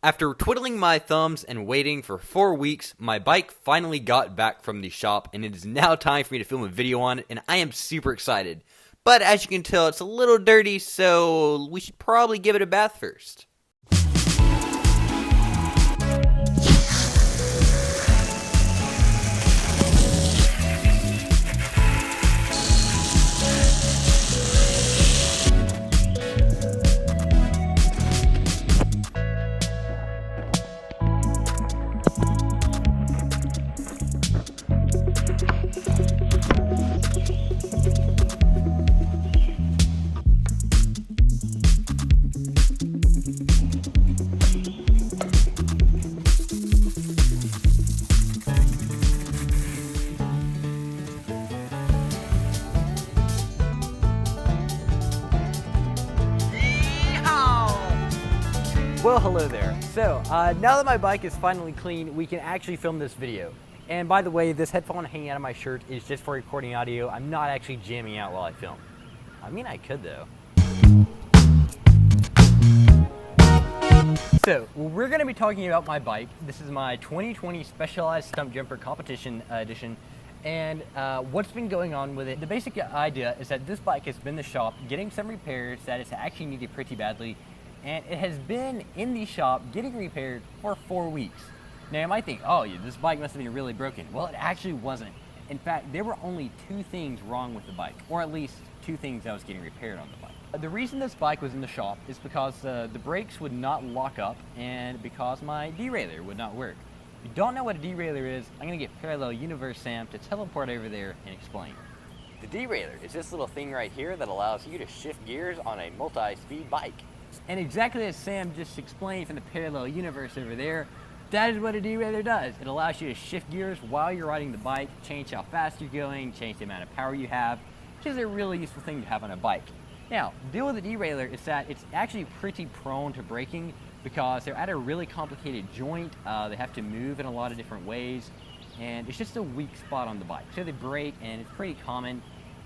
After twiddling my thumbs and waiting for 4 weeks, my bike finally got back from the shop and it is now time for me to film a video on it, and I am super excited. But as you can tell, it's a little dirty, so we should probably give it a bath first. Well, hello there. So, now that my bike is finally clean, we can actually film this video. And by the way, this headphone hanging out of my shirt is just for recording audio. I'm not actually jamming out while I film. I mean, I could though. So, we're going to be talking about my bike. This is my 2020 Specialized Stumpjumper Competition Edition. And what's been going on with it. The basic idea is that this bike has been in the shop getting some repairs that it's actually needed pretty badly. And it has been in the shop getting repaired for 4 weeks. Now you might think, oh, yeah, this bike must have been really broken. Well, it actually wasn't. In fact, there were only 2 things wrong with the bike, or at least 2 things that was getting repaired on the bike. The reason this bike was in the shop is because the brakes would not lock up and because my derailleur would not work. If you don't know what a derailleur is, I'm going to get Parallel Universe Sam to teleport over there and explain. The derailleur is this little thing right here that allows you to shift gears on a multi-speed bike. And exactly as Sam just explained from the Parallel Universe over there, that is what a derailleur does. It allows you to shift gears while you're riding the bike, change how fast you're going, change the amount of power you have, which is a really useful thing to have on a bike. Now, the deal with the derailleur is that it's actually pretty prone to breaking because they're at a really complicated joint. They have to move in a lot of different ways, and it's just a weak spot on the bike. So they break, and it's pretty common.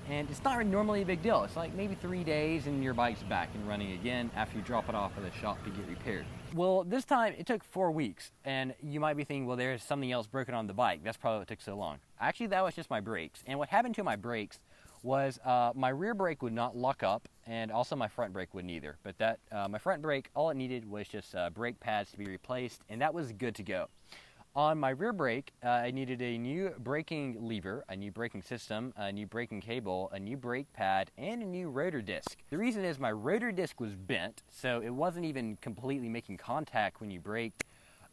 And it's not normally a big deal. It's like maybe 3 days and your bike's back and running again after you drop it off at the shop to get repaired. Well, this time it took 4 weeks, and you might be thinking, well, there's something else broken on the bike. That's probably what took so long. Actually, that was just my brakes. And what happened to my brakes was my rear brake would not lock up, and also my front brake wouldn't either. But that my front brake, all it needed was just brake pads to be replaced, and that was good to go. On my rear brake, I needed a new braking lever, a new braking system, a new braking cable, a new brake pad, and a new rotor disc. The reason is my rotor disc was bent, so it wasn't even completely making contact when you braked.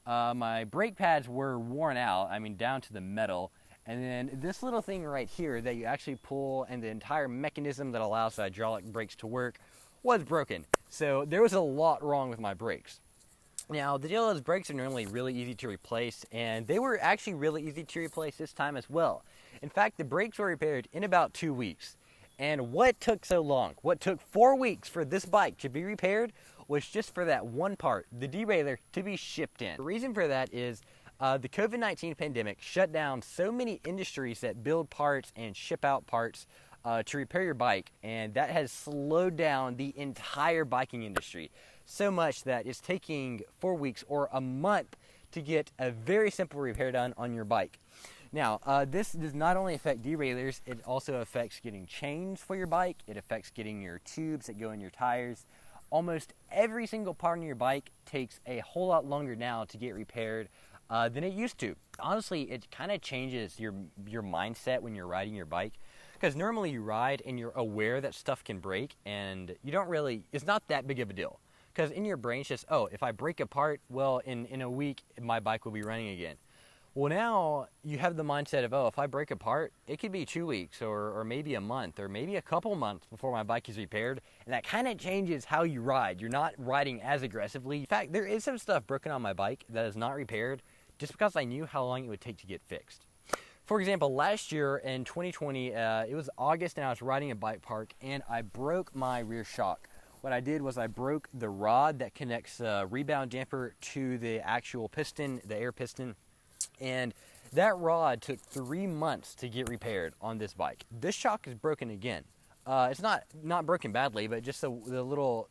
My brake pads were worn out, down to the metal. And then this little thing right here that you actually pull, and the entire mechanism that allows the hydraulic brakes to work was broken. So there was a lot wrong with my brakes. Now, the deal is brakes are normally really easy to replace, and they were actually really easy to replace this time as well. In fact, the brakes were repaired in about 2 weeks. And what took so long? What took 4 weeks for this bike to be repaired was just for that one part, the derailleur, to be shipped in. The reason for that is the COVID-19 pandemic shut down so many industries that build parts and ship out parts to repair your bike, and that has slowed down the entire biking industry. So much that it's taking 4 weeks or a month to get a very simple repair done on your bike. Now, this does not only affect derailleurs, it also affects getting chains for your bike. It affects getting your tubes that go in your tires. Almost every single part on your bike takes a whole lot longer now to get repaired than it used to. Honestly, it kind of changes your mindset when you're riding your bike. Because normally you ride and you're aware that stuff can break, and you don't really, it's not that big of a deal. Because in your brain it's just, oh, if I break a part, well, in a week, my bike will be running again. Well, now you have the mindset of, oh, if I break a part, it could be 2 weeks or maybe a month or maybe a couple months before my bike is repaired. And that kind of changes how you ride. You're not riding as aggressively. In fact, there is some stuff broken on my bike that is not repaired just because I knew how long it would take to get fixed. For example, last year in 2020, it was August and I was riding a bike park and I broke my rear shock. What I did was I broke the rod that connects the rebound damper to the actual piston, the air piston, and that rod took 3 months to get repaired on this bike. This shock is broken again. It's not broken badly, but just the little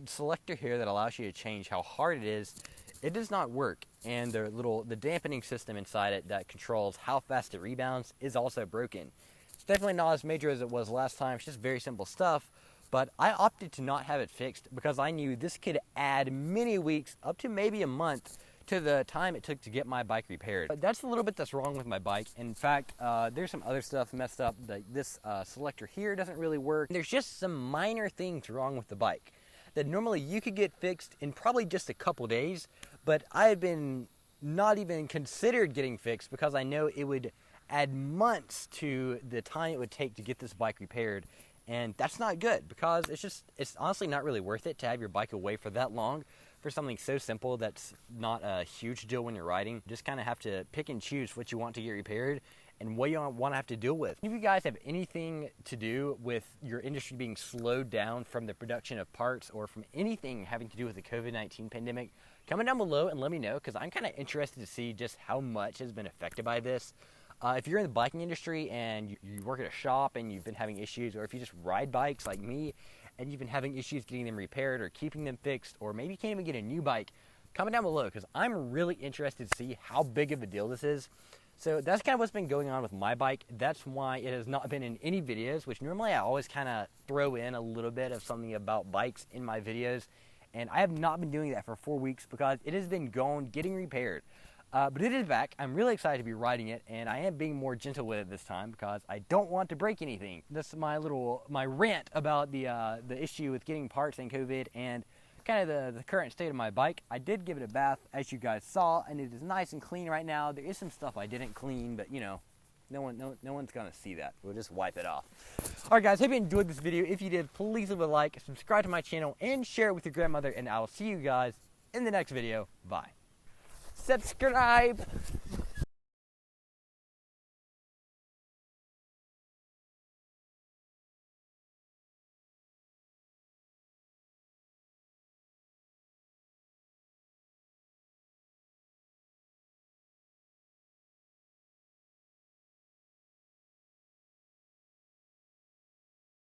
selector here that allows you to change how hard it is it does not work, and the dampening system inside it that controls how fast it rebounds is also broken. It's definitely not as major as it was last time. It's just very simple stuff, but I opted to not have it fixed because I knew this could add many weeks, up to maybe a month, to the time it took to get my bike repaired. But that's a little bit that's wrong with my bike. In fact, there's some other stuff messed up. Like this selector here doesn't really work. There's just some minor things wrong with the bike that normally you could get fixed in probably just a couple days, but I had been not even considered getting fixed because I know it would add months to the time it would take to get this bike repaired. And that's not good because it's honestly not really worth it to have your bike away for that long for something so simple that's not a huge deal when you're riding. You just kind of have to pick and choose what you want to get repaired and what you want to have to deal with. If you guys have anything to do with your industry being slowed down from the production of parts or from anything having to do with the COVID-19 pandemic, comment down below and let me know, because I'm kind of interested to see just how much has been affected by this. If you're in the biking industry and you work at a shop and you've been having issues, or if you just ride bikes like me and you've been having issues getting them repaired or keeping them fixed, or maybe you can't even get a new bike, comment down below, because I'm really interested to see how big of a deal this is. So that's kind of what's been going on with my bike. That's why it has not been in any videos, which normally I always kind of throw in a little bit of something about bikes in my videos. And I have not been doing that for 4 weeks because it has been gone getting repaired. But it is back. I'm really excited to be riding it, and I am being more gentle with it this time because I don't want to break anything. That's my rant about the issue with getting parts and COVID and kind of the current state of my bike. I did give it a bath, as you guys saw, and it is nice and clean right now. There is some stuff I didn't clean, but you know, no one's gonna see that. We'll just wipe it off. All right, guys, hope you enjoyed this video. If you did, please leave a like, subscribe to my channel, and share it with your grandmother, and I will see you guys in the next video. Bye. Subscribe.